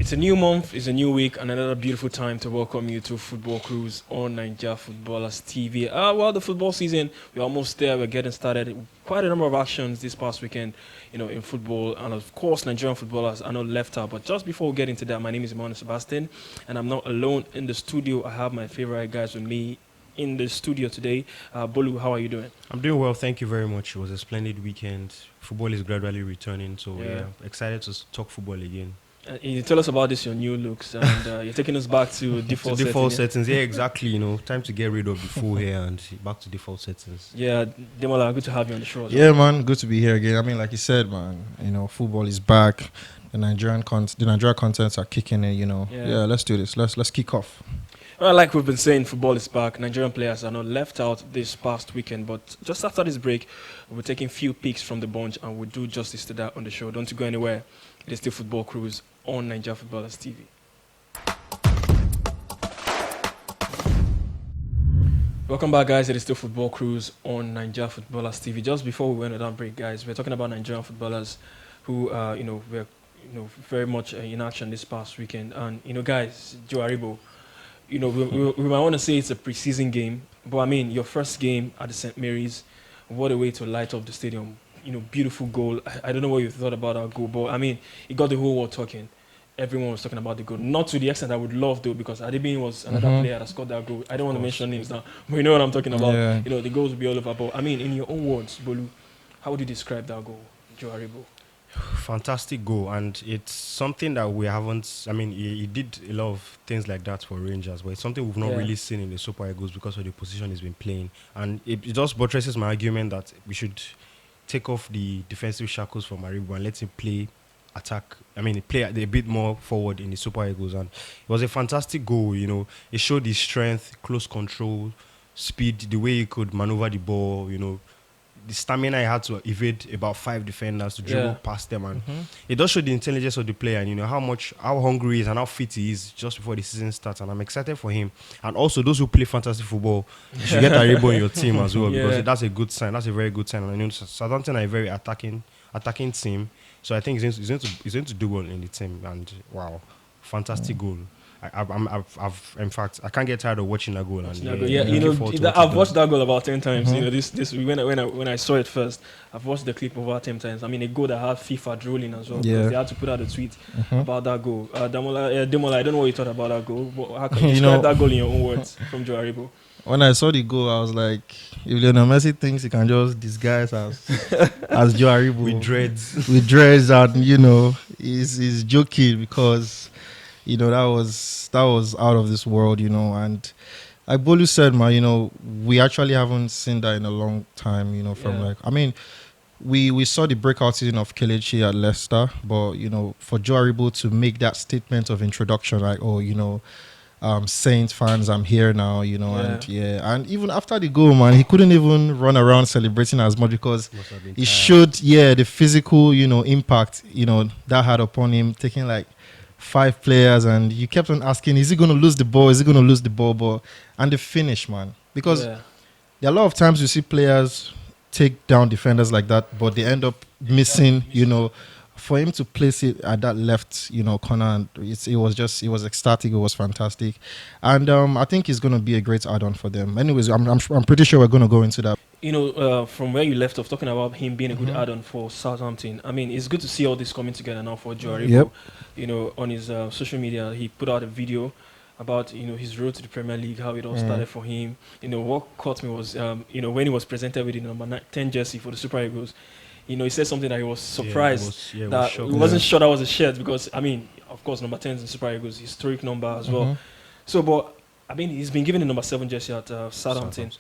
It's a new month, it's a new week, and another beautiful time to welcome you to Football Cruise on Nigerian Footballers TV. Well, the football season, we're almost there, we're getting started. Quite a number of actions this past weekend, in football, and of course, Nigerian footballers are not left out. But just before we get into that, my name is Emmanuel Sebastian, and I'm not alone in the studio. I have my favorite guys with me in the studio today. Bolu, how are you doing? I'm doing well, thank you very much. It was a splendid weekend. Football is gradually returning, so excited to talk football again. You tell us about this, your new looks, and you're taking us back to default settings. Yeah, exactly. Time to get rid of the full hair and back to default settings. Yeah, Demola, good to have you on the show. Yeah, man, good to be here again. I mean, like you said, man, football is back. The Nigerian contents are kicking in. Yeah, let's do this. Let's kick off. Well, like we've been saying, football is back. Nigerian players are not left out this past weekend, but just after this break, we're taking few picks from the bunch, and we'll do justice to that on the show. Don't you go anywhere. It is still Football Cruise on Nigerian Footballers TV. Welcome back, guys. It is still Football Cruise on Nigerian Footballers TV. Just before we went on that break, guys, we're talking about Nigerian footballers who, were, very much in action this past weekend. And, guys, Joe Aribo, we might want to say it's a preseason game, but I mean, your first game at the St. Mary's, what a way to light up the stadium. Beautiful goal. I don't know what you thought about that goal, but I mean, it got the whole world talking. Everyone was talking about the goal. Not to the extent I would love though, because Adebin was another player that scored that goal. I don't want to mention names now, but you know what I'm talking about. Yeah. The goals will be all over. But I mean, in your own words, Bolu, how would you describe that goal, Joe Aribo? Fantastic goal, and it's something that we haven't. I mean, he did a lot of things like that for Rangers, but it's something we've not really seen in the Super Eagles because of the position he's been playing. And it just buttresses my argument that we should take off the defensive shackles from Aribo and let him play play a bit more forward in the Super Eagles. And it was a fantastic goal. It showed his strength, close control, speed, the way he could maneuver the ball. The stamina he had to evade about 5 defenders to dribble past them, and it does show the intelligence of the player and how hungry he is and how fit he is just before the season starts. And I'm excited for him. And also those who play fantasy football, you should get Aribo in your team as well, because that's a good sign. That's a very good sign. And Southampton are a very attacking team, so I think he's going to do well in the team. And wow, fantastic goal. In fact, I can't get tired of watching that goal. I've watched that goal about 10 times. When I saw it first, I've watched the clip over 10 times. I mean, a goal that had FIFA drooling as well. Yeah. They had to put out a tweet about that goal. Demola, I don't know what you thought about that goal. But how can you describe that goal in your own words from Joe Aribo? When I saw the goal, I was like, if Lionel Messi thinks he can just disguise as Joe Aribo with dreads, and he's joking because that was out of this world, and like Bolu said, man, we actually haven't seen that in a long time, we saw the breakout season of Kelechi at Leicester, but for Joe Aribo to make that statement of introduction, like, Saints fans, I'm here now, and even after the goal, man, he couldn't even run around celebrating as much because he showed, the physical, impact, that had upon him, taking like 5 players, and you kept on asking, is he going to lose the ball? Is he going to lose the ball? And the finish, man, because there are a lot of times you see players take down defenders like that, but they end up missing, for him to place it at that left, corner, and it was ecstatic. It was fantastic, and I think it's going to be a great add-on for them. Anyways, I'm pretty sure we're going to go into that. From where you left off, talking about him being a good add-on for Southampton. I mean, it's good to see all this coming together now for Joe Aribo. On his social media, he put out a video about his road to the Premier League, how it all started for him. What caught me was when he was presented with the number 10 jersey for the Super Eagles. He said something that he was surprised he wasn't sure that was a shirt, because I mean, of course, number 10 is in Super Eagles, historic number as well. So, but I mean, he's been given the number 7 jersey at Southampton.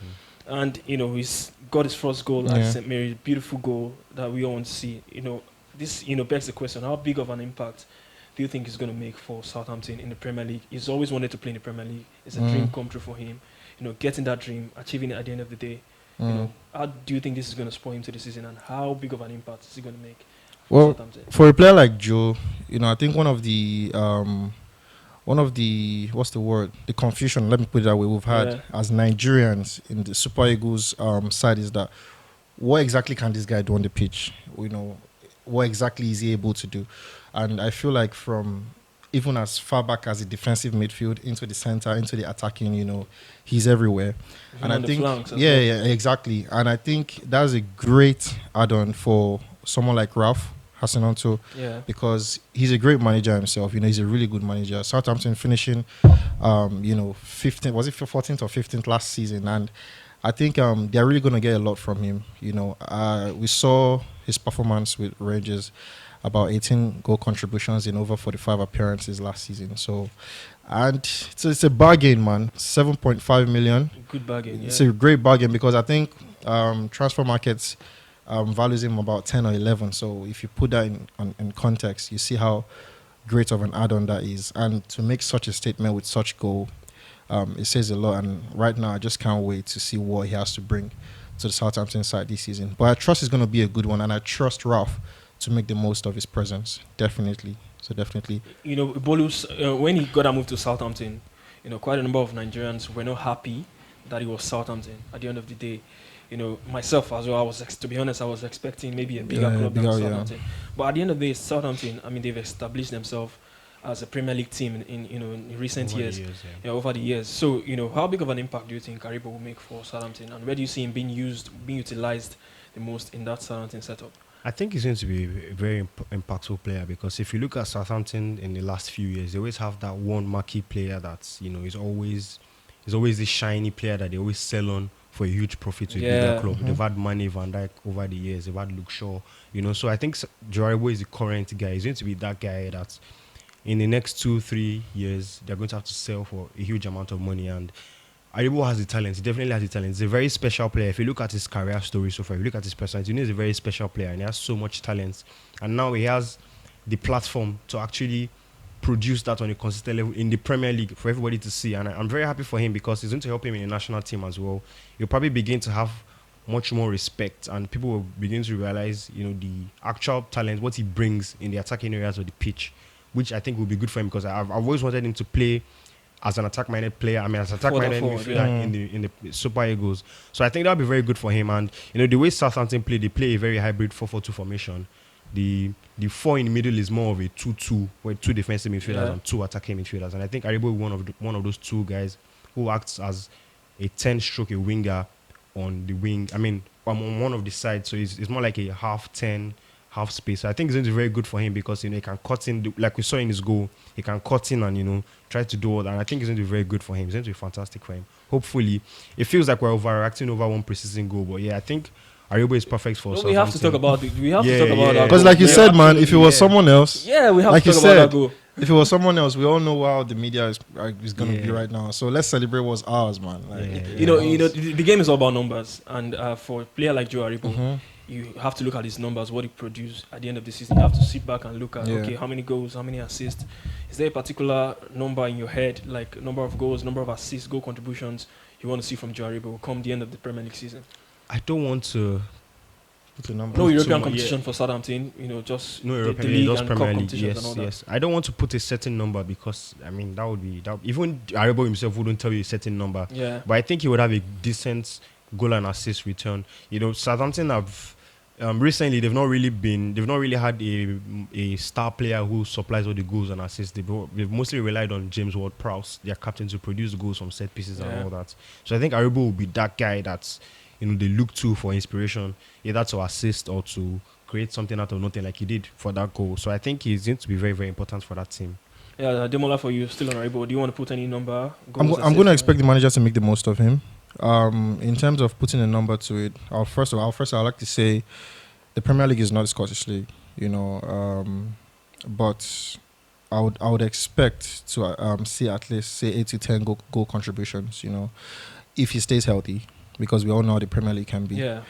And he's got his first goal at St. Mary's, beautiful goal that we all want to see. This begs the question: how big of an impact do you think he's going to make for Southampton in the Premier League? He's always wanted to play in the Premier League. It's a dream come true for him. Getting that dream, achieving it at the end of the day. How do you think this is going to spoil him to the season, and how big of an impact is he going to make for Southampton? For a player like Joe, I think one of the what's the word? The confusion, let me put it that way, we've had as Nigerians in the Super Eagles side is that what exactly can this guy do on the pitch? What exactly is he able to do? And I feel like from even as far back as the defensive midfield, into the center, into the attacking, he's everywhere. Even And I think, yeah, exactly. And I think that's a great add-on for someone like Ralph Hasenanto, because he's a great manager himself. He's a really good manager. Southampton finishing, 15th, was it 14th or 15th last season, and I think they're really going to get a lot from him. We saw his performance with Rangers, about 18 goal contributions in over 45 appearances last season. So, and it's a bargain, man. 7.5 million. Good bargain. Yeah. It's a great bargain, because I think transfer markets values him about 10 or 11. So if you put that in context, you see how great of an add-on that is. And to make such a statement with such goal, it says a lot. And right now, I just can't wait to see what he has to bring to the Southampton side this season. But I trust it's going to be a good one, and I trust Ralph to make the most of his presence. Definitely. So definitely. Bolus, when he got a move to Southampton, quite a number of Nigerians were not happy that he was Southampton at the end of the day. Myself as well, to be honest, I was expecting maybe a bigger club than Southampton. But at the end of the day, Southampton, they've established themselves as a Premier League team in recent years. Over the years. So, how big of an impact do you think Aribo will make for Southampton? And where do you see him being utilized the most in that Southampton setup? I think he's going to be a very impactful player, because if you look at Southampton in the last few years, they always have that one marquee player that's, is always the shiny player that they always sell on for a huge profit to a bigger club. They've had Mane, Van Dijk over the years. They've had Luke Shaw. So I think Joe Aribo is the current guy. He's going to be that guy that in the next 2-3 years, they're going to have to sell for a huge amount of money. And Aribo has the talent. He definitely has the talent. He's a very special player. If you look at his career story so far, if you look at his personality, he's a very special player, and he has so much talent. And now he has the platform to actually produce that on a consistent level in the Premier League for everybody to see. And I'm very happy for him, because it's going to help him in the national team as well. He'll probably begin to have much more respect, and people will begin to realize, the actual talent, what he brings in the attacking areas of the pitch, which I think will be good for him, because I've always wanted him to play as an attack-minded player. As an attack-minded midfielder in the Super Eagles. So I think that'll be very good for him. And the way Southampton play, they play a very hybrid 4-4-2 formation. The 4 in the middle is more of a 2-2, where 2 defensive midfielders and 2 attacking midfielders. And I think Aribo is one of those 2 guys who acts as a 10-stroke a winger on the wing. On one of the sides. So it's more like a half 10, half space. So I think it's going to be very good for him, because he can cut in, like we saw in his goal. He can cut in and try to do all that. And I think it's going to be very good for him. It's going to be fantastic for him. Hopefully, it feels like we're overreacting over one preseason goal, but I think Aribo is perfect for us. We have to talk about it. We have to talk about that. Because like you said, man, if it was someone else, we have to talk about that goal. If it was someone else, we all know how the media is going to be right now. So let's celebrate what's ours, man. The game is all about numbers, and for a player like Joe Aribo, you have to look at his numbers, what he produced at the end of the season. You have to sit back and look at, how many goals, how many assists. Is there a particular number in your head, like number of goals, number of assists, goal contributions you want to see from Joe Aribo come the end of the Premier League season? I don't want to put a number. No European competition for Southampton, just no European the league just and Premier cup League. competitions and all that. Yes. I don't want to put a certain number, because that would be even Aribo himself wouldn't tell you a certain number. Yeah. But I think he would have a decent goal and assist return. Southampton have recently they've not really had a star player who supplies all the goals and assists. They've mostly relied on James Ward-Prowse, their captain, to produce goals from set pieces and all that. So I think Aribo will be that guy that's they look to for inspiration, either to assist or to create something out of nothing, like he did for that goal. So I think he's going to be very, very important for that team. Yeah, Demola, for you, still on Aribo. Do you want to put any number? I'm going to expect the manager to make the most of him. In terms of putting a number to it, first of all, I'd like to say the Premier League is not the Scottish League, but I would expect to see at least 8 to 10 goal contributions, if he stays healthy, because we all know how the Premier League can be. Yeah.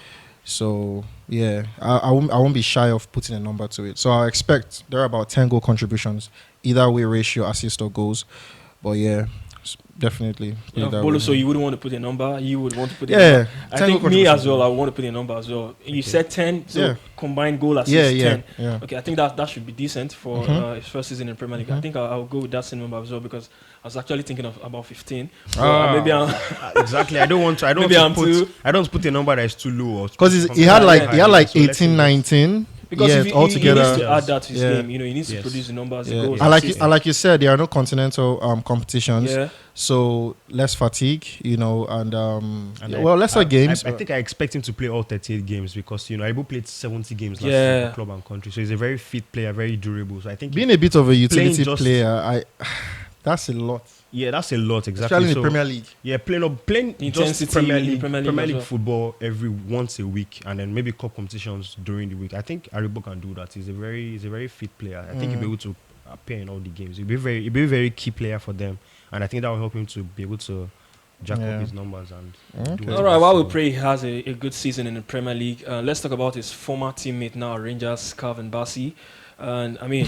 So I won't be shy of putting a number to it. So I expect there are about 10 goal contributions, either way, ratio, assist or goals. But definitely. Bolo, so you wouldn't want to put a number. You would want to put a number. I think me as well. I want to put a number as well. You said 10, so combined goal assist 10. Yeah. Okay, I think that should be decent for his first season in Premier League. I think I'll go with that same number as well, because I was actually thinking of about 15. Maybe I'm exactly. I don't want to put a number that is too low, because he had like 18, 19. Because yeah, if he altogether. needs to add that to his Yeah. game, he needs to produce the numbers, the goals. And assists. like you said, there are no continental competitions, Yeah. so less fatigue, lesser games. I think I expect him to play all 38 games because Aribo played 70 games last year for club and country, so he's a very fit player, very durable. So I think being a bit of a utility player, that's a lot. Yeah, that's a lot, exactly. Especially in the Premier League. Yeah, playing just Premier League football every once a week, and then maybe cup competitions during the week. I think Aribo can do that. He's a very fit player. I think he'll be able to appear in all the games. He'll be a very key player for them, and I think that will help him to be able to jack up his numbers. And all right, while we pray he has a good season in the Premier League, let's talk about his former teammate now, Rangers, Calvin Bassey. And I mean,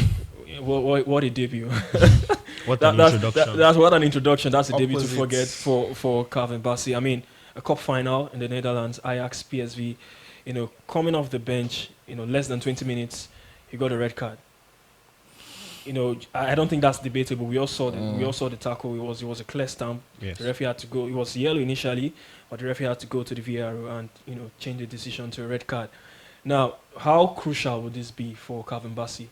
what a debut! What an introduction! That's what an introduction. That's a debut to forget for Calvin Bassey. I mean, a cup final in the Netherlands, Ajax, PSV. Coming off the bench, less than 20 minutes, he got a red card. I don't think that's debatable. We all saw the tackle. It was a clear stamp. Yes. The referee had to go. It was yellow initially, but the referee had to go to the VAR and change the decision to a red card. Now, how crucial would this be for Calvin Bassey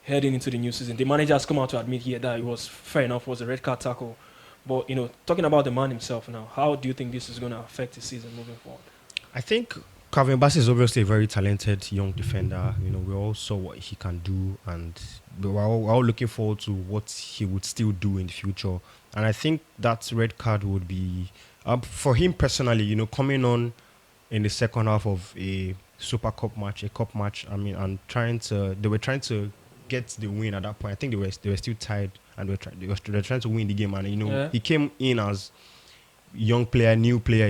heading into the new season? The manager has come out to admit here that it was fair enough, it was a red card tackle. But, talking about the man himself now, how do you think this is going to affect his season moving forward? I think Calvin Bassey is obviously a very talented young defender. We all saw what he can do, and we're all looking forward to what he would still do in the future. And I think that red card would be, for him personally, coming on in the second half of a Super Cup match, a cup match. I mean, and they were trying to get the win at that point. I think they were still tied, and they were trying to win the game. And he came in as young player, new player,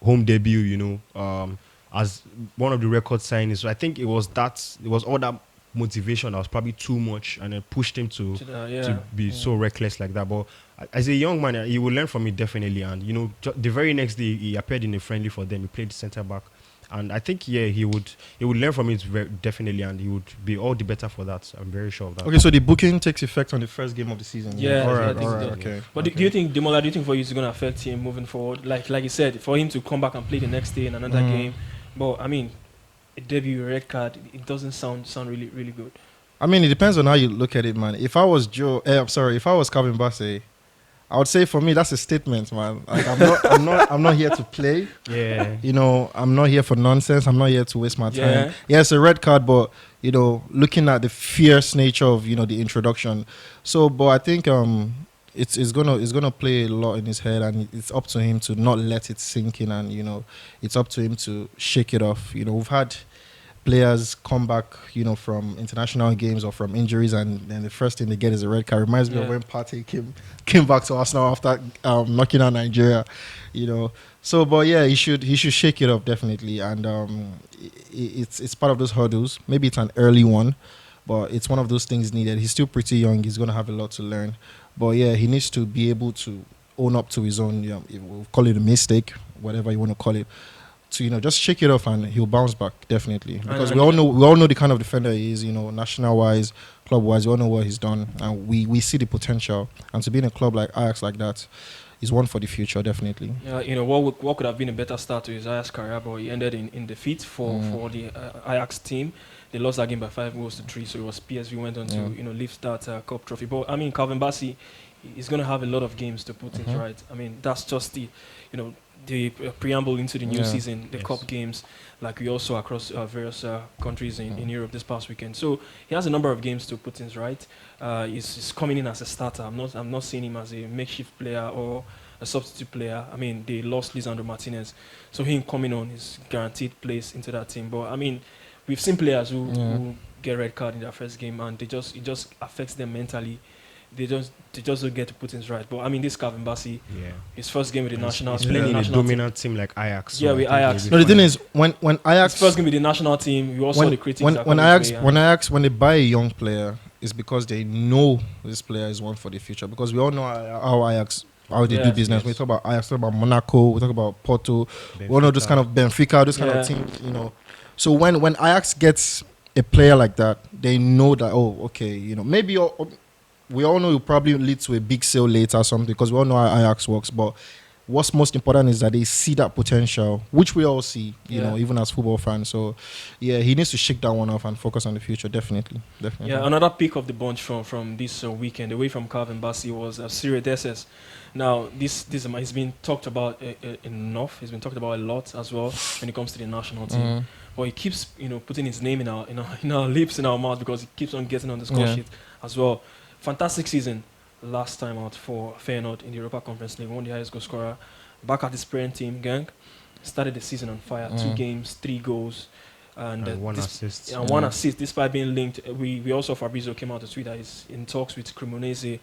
home debut. As one of the record signings. So I think it was all that motivation that was probably too much, and it pushed him to be so reckless like that. But as a young man, he will learn from it definitely. And the very next day he appeared in a friendly for them. He played centre back. And I think, he would learn from it definitely, and he would be all the better for that. I'm very sure of that. Okay, so the booking takes effect on the first game of the season. Yeah, all right, okay. But do you think, Demola, for you it's going to affect him moving forward? Like you said, for him to come back and play the next day in another game. But I mean, a debut, a red card, it doesn't sound really, really good. I mean, it depends on how you look at it, man. If I was if I was Calvin Bassey, I would say for me that's a statement, man. Like I'm not here to play. Yeah. I'm not here for nonsense. I'm not here to waste my time. Yeah, it's a red card, but looking at the fierce nature of the introduction. So, but I think it's gonna play a lot in his head, and it's up to him to not let it sink in, and it's up to him to shake it off. We've had players come back, from international games or from injuries, and then the first thing they get is a red card. Reminds me of when Partey came back to Arsenal after knocking out Nigeria, So, but yeah, he should shake it up definitely, and it's part of those hurdles. Maybe it's an early one, but it's one of those things needed. He's still pretty young. He's gonna have a lot to learn, but yeah, he needs to be able to own up to his own. We'll call it a mistake, whatever you want to call it. To just shake it off, and he'll bounce back definitely, because we all know the kind of defender he is. National wise, club wise, we all know what he's done, and we see the potential. And to be in a club like Ajax like that is one for the future, definitely. Yeah, what could have been a better start to his Ajax career, but he ended in defeat for the Ajax team. They lost that game by 5-3, so it was PSV went on to lift that cup trophy. But I mean, Calvin Bassey is going to have a lot of games to put things right. I mean, that's just the preamble into the new season, the cup games, like we also across various countries in Europe this past weekend. So he has a number of games to put things right. He's coming in as a starter. I'm not seeing him as a makeshift player or a substitute player. I mean, they lost Lisandro Martinez, so him coming on is guaranteed place into that team. But I mean, we've seen players who get red card in their first game, and it just affects them mentally. They just don't get to put things right. But I mean, this Calvin Bassey, his first game with the national team, playing in a dominant team like Ajax. Yeah, with Ajax. No, the thing is, when Ajax his first game with the national team, you also saw the critics. When Ajax when they buy a young player, it's because they know this player is one for the future. Because we all know how they do business. We talk about Ajax, talk about Monaco, we talk about Porto, Benfica. We all know this kind of Benfica, this kind of team. So when Ajax gets a player like that, they know that maybe. We all know it will probably lead to a big sale later or something, because we all know how Ajax works. But what's most important is that they see that potential, which we all see, you know, even as football fans. So, yeah, he needs to shake that one off and focus on the future. Definitely. Yeah, another pick of the bunch from this weekend, away from Calvin Bassey, was Zadie Sanchez. Now, this has been talked about enough. He's been talked about a lot as well when it comes to the national team. But he keeps, putting his name in our lips, in our mouth, because he keeps on getting on the score sheet as well. Fantastic season last time out for Feyenoord in the Europa Conference League. Won the highest goal scorer. Back at his parent team, gang. Started the season on fire. 2 games, 3 goals. And 1 assist. And 1 assist, despite being linked. We also, Fabrizio came out to tweet that he's in talks with Cremonese,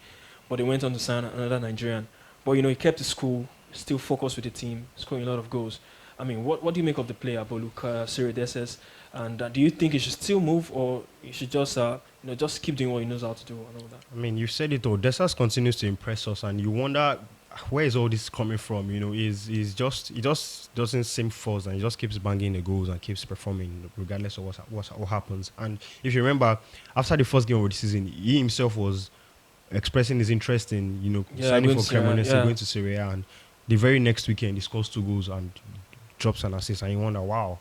but they went on to sign another Nigerian. But, he kept his cool, still focused with the team, scoring a lot of goals. I mean, what do you make of the player, Boluka Zadie Sanchez? And do you think he should still move, or he should just just keep doing what he knows how to do and all that? I mean, you said it all. Desas continues to impress us, and you wonder where is all this coming from. He just doesn't seem forced, and he just keeps banging the goals and keeps performing regardless of what happens. And if you remember, after the first game of the season, he himself was expressing his interest in signing for Cremonese, going to Serie A, and the very next weekend he scores 2 goals and drops an assist, and you wonder, wow,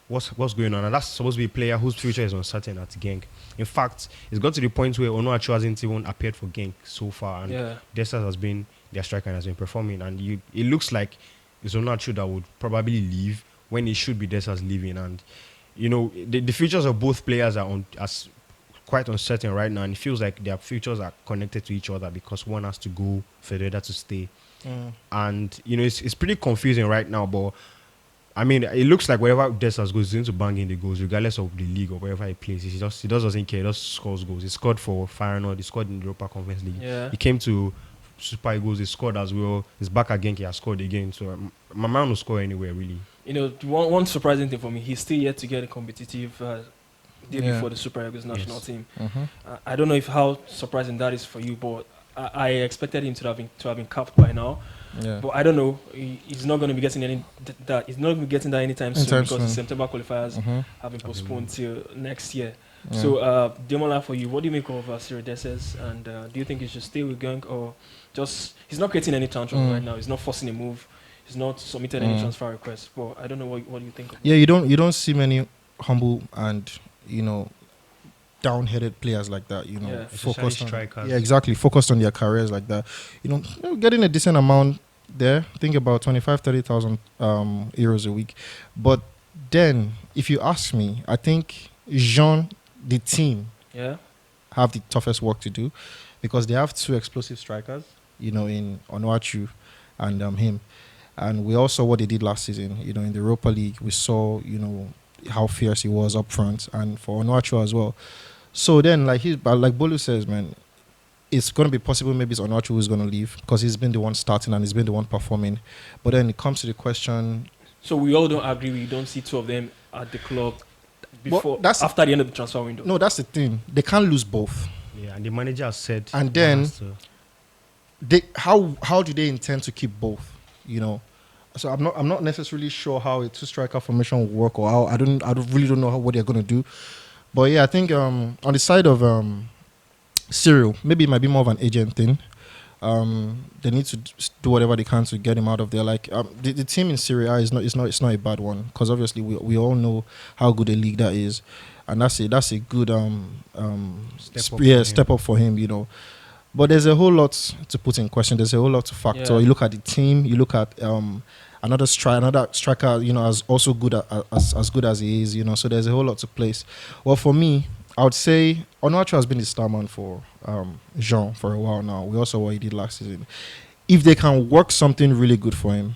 what's going on? And that's supposed to be a player whose future is uncertain at Genk. In fact, it's got to the point where Onuachu hasn't even appeared for Genk so far, and Desas has been their striker and has been performing, and it looks like it's Onuachu that would probably leave when it should be Desas leaving. And the futures of both players are quite uncertain right now, and it feels like their futures are connected to each other because one has to go for the other to stay. And it's pretty confusing right now, but I mean, it looks like wherever Desas goes, he's going to bang in the goals, regardless of the league or wherever he plays. He doesn't care. He just scores goals. He scored for Feyenoord. He scored in the Europa Conference League. Yeah. He came to Super Eagles. He scored as well. He's back again. He has scored again. So my man will score anywhere, really. One surprising thing for me, he's still yet to get a competitive debut for the Super Eagles national team. I don't know how surprising that is for you, but I expected him to have been capped by now. Yeah. But I don't know. He's not going to be getting that. He's not going to be getting that anytime soon because the September qualifiers have been postponed till next year. Yeah. So, Demola, for you, what do you make of Zadie Sanchez? And do you think he should stay with Genk, or just he's not creating any tantrum right now? He's not forcing a move. He's not submitted any transfer requests. But I don't know what do you think of that? You don't see many humble and down-headed players like that, focused on strikers. Yeah, exactly, focused on their careers like that. Getting a decent amount there, think about 25,000-30,000 euros a week. But then, if you ask me, I think Jean, the team, have the toughest work to do because they have 2 explosive strikers, in Onuachu and him. And we all saw what they did last season, in the Europa League. We saw, how fierce he was up front, and for Onuachu as well. So then, like Bolu says, man, it's going to be possible maybe it's Onuachu who's going to leave because he's been the one starting and he's been the one performing. But then it comes to the question. So we all don't agree. We don't see 2 of them at the club after the end of the transfer window. No, that's the thing. They can't lose both. Yeah, and the manager has said. And then, how do they intend to keep both? So I'm not necessarily sure how a 2-striker formation will work, or how I really don't know what they're going to do. But yeah, I think on the side of Cyril, maybe it might be more of an agent thing. They need to do whatever they can to get him out of there. Like the team in Serie A is not a bad one because obviously we all know how good a league that is, and that's a good step up for him. But there's a whole lot to put in question. There's a whole lot to factor. Yeah. You look at the team. You look at another striker. As also good as good as he is. So there's a whole lot to place. Well, for me, I would say Onuachu has been the star man for Jean for a while now. We also saw what he did last season. If they can work something really good for him,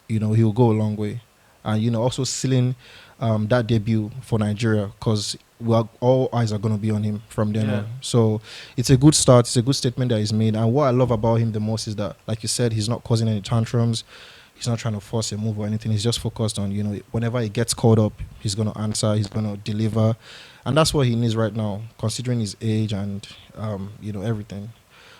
he'll go a long way. And also sealing that debut for Nigeria because all eyes are going to be on him from then on. So it's a good start. It's a good statement that he's made. And what I love about him the most is that, like you said, he's not causing any tantrums. He's not trying to force a move or anything. He's just focused on, whenever he gets called up, he's going to answer. He's going to deliver. And that's what he needs right now, considering his age and, everything.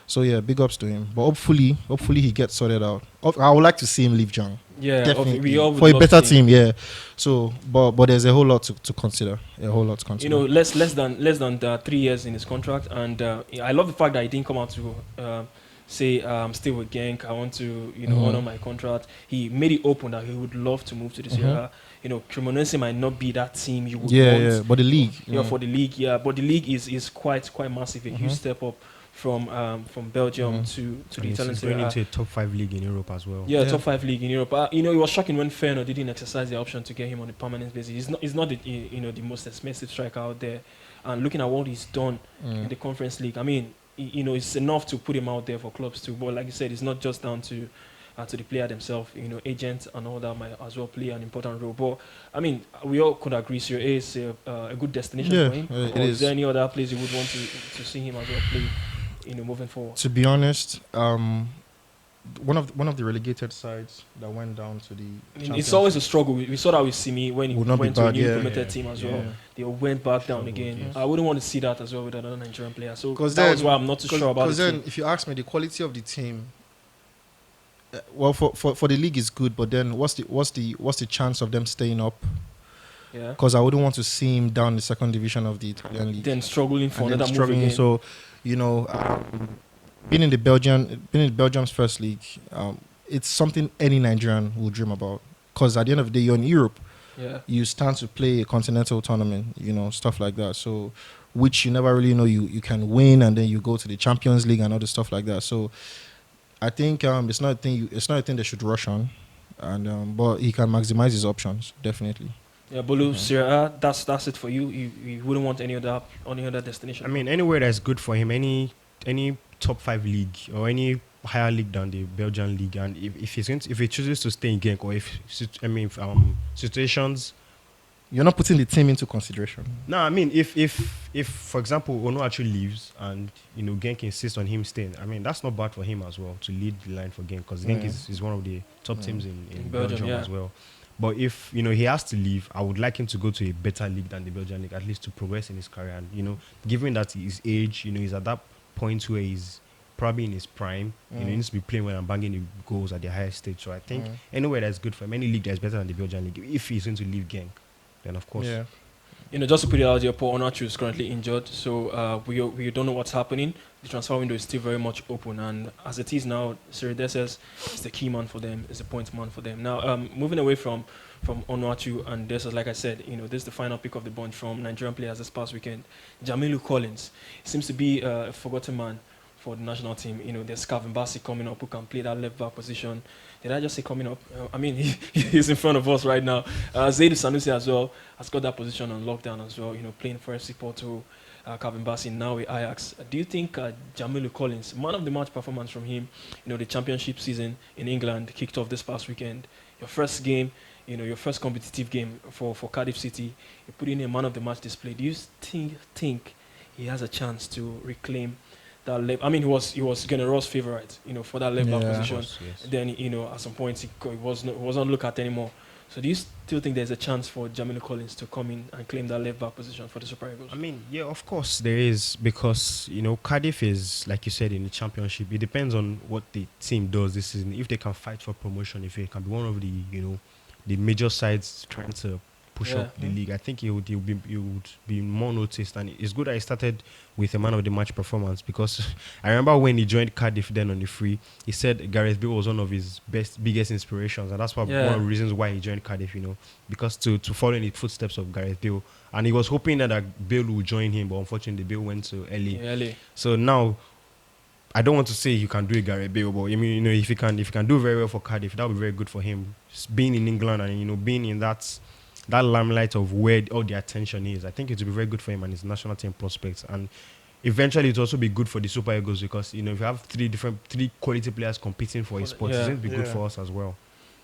So, yeah, big ups to him. But hopefully he gets sorted out. I would like to see him leave Jang. Yeah, definitely. For a better team, yeah. So, but there's a whole lot to consider. Less than 3 years in his contract. And I love the fact that he didn't come out to say I'm still with Genk. I want to, honor my contract. He made it open that he would love to move to the Serie A. Cremonese might not be that team you would want. Yeah, but the league. For the league, but the league is quite massive. A huge step up from Belgium to the Italian It's Serie going A. into a top 5 league in Europe as well. Yeah, top 5 league in Europe. It was shocking when Feyenoord didn't exercise the option to get him on a permanent basis. He's not the most expensive striker out there. And looking at what he's done in the Conference League, I mean, it's enough to put him out there for clubs too. But like you said, it's not just down to the player themselves. Agents and all that might as well play an important role. But I mean, we all could agree Serie A is a good destination for him. It Or is. is there any other place you would want to see him as well play? Moving forward. To be honest, one of the relegated sides that went down to the. It's always a struggle. We saw that with Simi when he went to a new promoted team as well. They went back down again. Yes. I wouldn't want to see that as well with another Nigerian player. So that's why I'm not too sure about it. Because then, if you ask me, the quality of the team, well, for the league is good, but then what's the chance of them staying up? Yeah. Because I wouldn't want to see him down the second division of the Italian league. Then struggling for another move again. So, being in Belgium's first league, it's something any Nigerian will dream about. Because at the end of the day, you're in Europe. Yeah. You stand to play a continental tournament, stuff like that. So, which you never really know you can win, and then you go to the Champions League and other stuff like that. So, I think it's not a thing they should rush on, and but he can maximize his options definitely. Yeah, Bolu, Serie A, that's it for you. You wouldn't want any other destination. I mean, anywhere that's good for him, any top 5 league or any higher league than the Belgian league, and if he chooses to stay in Genk, or if situations. You're not putting the team into consideration. No, I mean, if for example Ono actually leaves and Genk insists on him staying, I mean that's not bad for him as well to lead the line for Genk, because Genk is one of the top teams in Belgium as well. But if he has to leave, I would like him to go to a better league than the Belgian league, at least to progress in his career. And given that his age, he's at that point where he's probably in his prime. He needs to be playing well and banging the goals at the highest stage. So I think anywhere that's good for him, any league that's better than the Belgian league, if he's going to leave Genk, then of course. Yeah. Just to put it out there, Paul Onachu is currently injured, so we don't know what's happening. The transfer window is still very much open, and as it is now, Serie D says is the key man for them, is the point man for them. Now, moving away from Onachu and Desas, like I said, this is the final pick of the bunch from Nigerian players this past weekend. Jamilu Collins seems to be a forgotten man for the national team. There's Calvin Bassey coming up who can play that left back position. Did I just say coming up? I mean, he's in front of us right now. Zadie Sanchez as well has got that position on lockdown as well, playing for FC Porto. Calvin Bassey now with Ajax. Do you think Jamilu Collins, man of the match performance from him, the championship season in England kicked off this past weekend, your first game, your first competitive game for Cardiff City, you put in a man of the match display. Do you think he has a chance to reclaim that left? I mean, he was General's favourite, for that left back position. Course, yes. Then, at some point, he wasn't looked at anymore. So do you still think there's a chance for Jamilu Collins to come in and claim that left back position for the Super Eagles? I mean, yeah, of course there is, because Cardiff is, like you said, in the championship. It depends on what the team does this season. If they can fight for promotion, if it can be one of the the major sides trying to push up the league, I think it would be more noticed. And it's good that he started with a man of the match performance, because I remember when he joined Cardiff then on the free, he said Gareth Bale was one of his biggest inspirations, and that's one of the reasons why he joined Cardiff, because to follow in the footsteps of Gareth Bale. And he was hoping that Bale would join him, but unfortunately Bale went to LA. So now, I don't want to say you can do a Gareth Bale, but I mean, if he can do very well for Cardiff, that would be very good for him. Just being in England and being in that limelight of where all the attention is, I think it would be very good for him and his national team prospects. And eventually, it will also be good for the Super Eagles, because if you have three quality players competing for a spot, it's going to be good for us as well.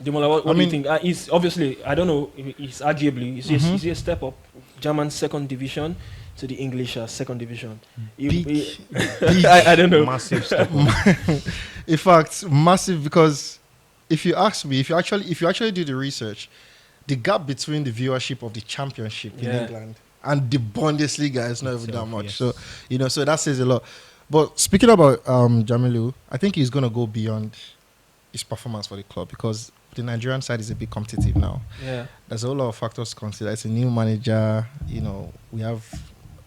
Demola, what do you think? He's obviously, I don't know, he's arguably, is he a step up? German second division to the English second division. Big, I don't know. Massive step up. In fact, massive, because if you ask me, if you actually do the research, the gap between the viewership of the championship in England and the Bundesliga is not even that much. Yes. So, so that says a lot. But speaking about Jamilu, I think he's going to go beyond his performance for the club, because the Nigerian side is a bit competitive now. Yeah. There's a whole lot of factors to consider. It's a new manager, we have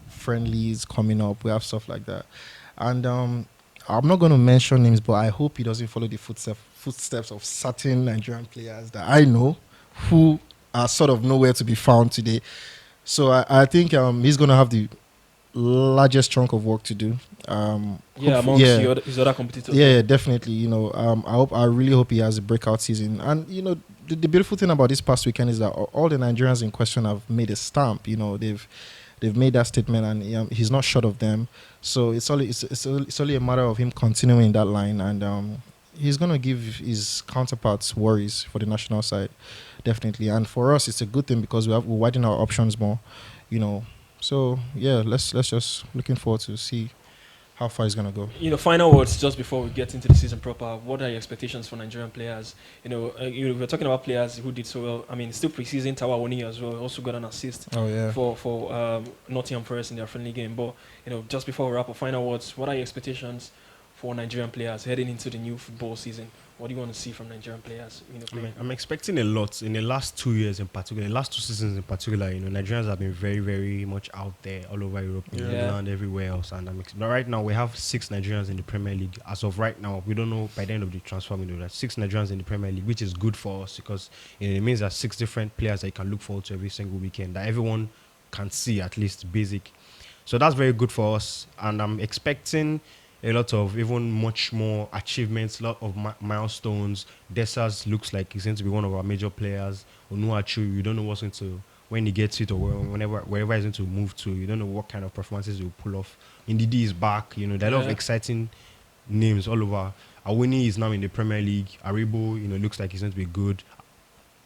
friendlies coming up, we have stuff like that. And I'm not going to mention names, but I hope he doesn't follow the footsteps of certain Nigerian players that I know who are sort of nowhere to be found today. So I think he's going to have the largest chunk of work to do. Amongst his other competitors. Yeah, definitely. I really hope he has a breakout season. And the beautiful thing about this past weekend is that all the Nigerians in question have made a stamp. They've made that statement, and he's not short of them. So it's only a matter of him continuing that line, and he's gonna give his counterparts worries for the national side, definitely. And for us, it's a good thing because we're widening our options more. So yeah, let's just looking forward to see how far he's gonna go. Final words just before we get into the season proper. What are your expectations for Nigerian players? We're talking about players who did so well. I mean, still preseason. Tawa Woni as well also got an assist. Oh yeah. For Nottingham Forest in their friendly game. But just before we wrap up, final words. What are your expectations for Nigerian players heading into the new football season? What do you want to see from Nigerian players? I'm expecting a lot in the last 2 years in particular. The last 2 seasons in particular, Nigerians have been very, very much out there all over Europe, England, everywhere else. And right now we have 6 Nigerians in the Premier League. As of right now, we don't know by the end of the transfer window that 6 Nigerians in the Premier League, which is good for us because it means that 6 different players that you can look forward to every single weekend, that everyone can see at least basic. So that's very good for us, and I'm expecting a lot of even much more achievements, a lot of milestones. Desas looks like he's going to be one of our major players. Onuachu, you don't know what's going to, when he gets it or wherever he's going to move to, you don't know what kind of performances he'll pull off. Ndidi is back, there are a lot of exciting names all over. Awini is now in the Premier League. Aribo, looks like he's going to be good.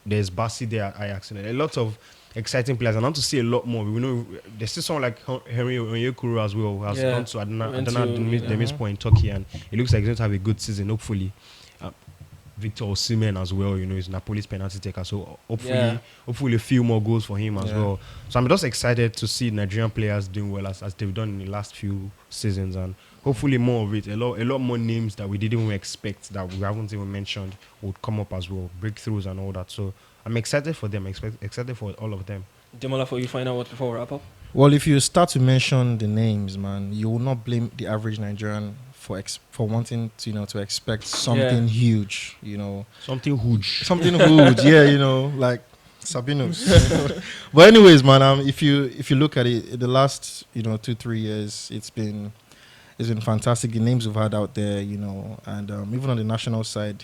There's Bassi there at Ajax. A lot of exciting players. I want to see a lot more. We know there's still someone like Henry Onyekuru as well, who has gone to Demispo in Turkey, and it looks like he's going to have a good season, hopefully. Victor Osimhen as well, he's Napoli's penalty taker, so hopefully a few more goals for him as well. So I'm just excited to see Nigerian players doing well as they've done in the last few seasons, and hopefully more of it. A lot more names that we didn't even expect, that we haven't even mentioned, would come up as well, breakthroughs and all that. So I'm excited for them. Excited for all of them. Demola, for you, find out what before we wrap up. Well, if you start to mention the names, man, you will not blame the average Nigerian for wanting to expect something huge. Something huge. Something huge. Like Sabino's. But anyways, man, if you look at it, the last 2-3 years, it's been fantastic. The names we've had out there, and even on the national side,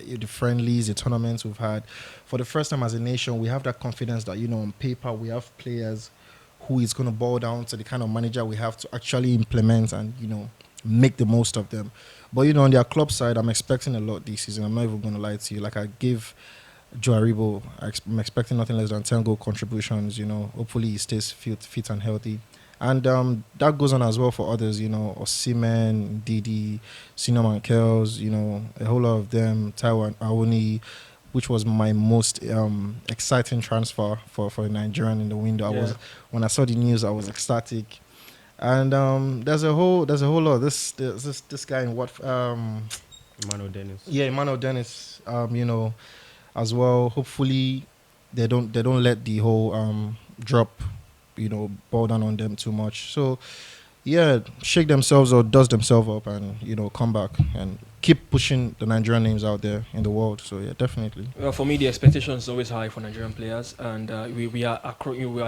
the friendlies, the tournaments we've had, for the first time as a nation, we have that confidence that on paper we have players who is going to boil down to the kind of manager we have to actually implement and make the most of them. But on their club side, I'm expecting a lot this season. I'm not even going to lie to you. Like I give Joe Aribo, I'm expecting nothing less than 10 goal contributions. Hopefully he stays fit and healthy. And that goes on as well for others, Osimhen, Didi, Sino Mankels, a whole lot of them, Taiwan Awoni, which was my most exciting transfer for a Nigerian in the window. When I saw the news, I was ecstatic. And there's a whole lot. This guy in what Emmanuel Dennis. Yeah, Emmanuel Dennis. As well. Hopefully, they don't let the whole drop, boil down on them too much. So, shake themselves or dust themselves up and come back and keep pushing the Nigerian names out there in the world. So definitely. Well, for me, the expectation is always high for Nigerian players, and we are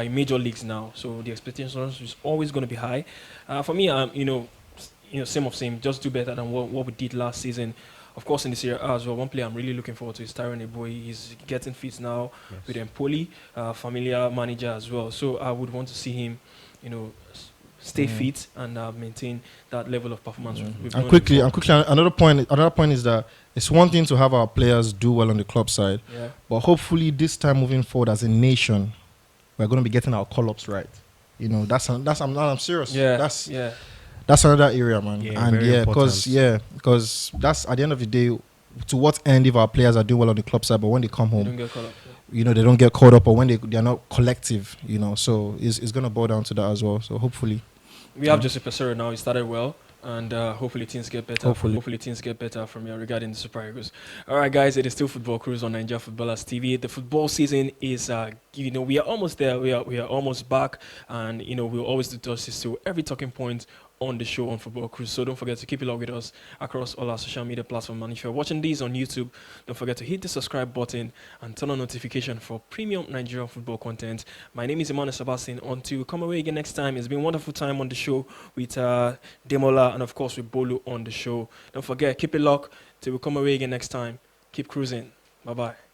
in major leagues now, so the expectations is always going to be high. For me, same. Just do better than what we did last season. Of course, in the Serie A as well, one player I'm really looking forward to is Tyrone Eboyi. He's getting fit now with Empoli, familiar manager as well. So I would want to see him, stay fit and maintain that level of performance. And quickly, another point is that it's one thing to have our players do well on the club side, but hopefully this time moving forward as a nation, we're going to be getting our call-ups right. I'm serious. That's another area, man. Because that's at the end of the day, to what end if our players are doing well on the club side, but when they come home, they don't get caught up. They don't get caught up, or when they're not collective, so it's going to boil down to that as well. So hopefully. We have Joseph Pesero now. He started well, and hopefully things get better. Hopefully things get better from here regarding the Super Eagles. All right, guys, it is still Football Cruise on Nigerian Footballers TV. The football season is, we are almost there. We are almost back, and we'll always do justice to every talking point on the show on Football Cruise. So don't forget to keep it locked with us across all our social media platforms. And if you're watching these on YouTube, don't forget to hit the subscribe button and turn on notification for premium Nigerian football content. My name is Emmanuel Sebastian. Until we come away again next time, it's been a wonderful time on the show with Demola and of course with Bolu on the show. Don't forget, keep it locked till we come away again next time. Keep cruising. Bye-bye.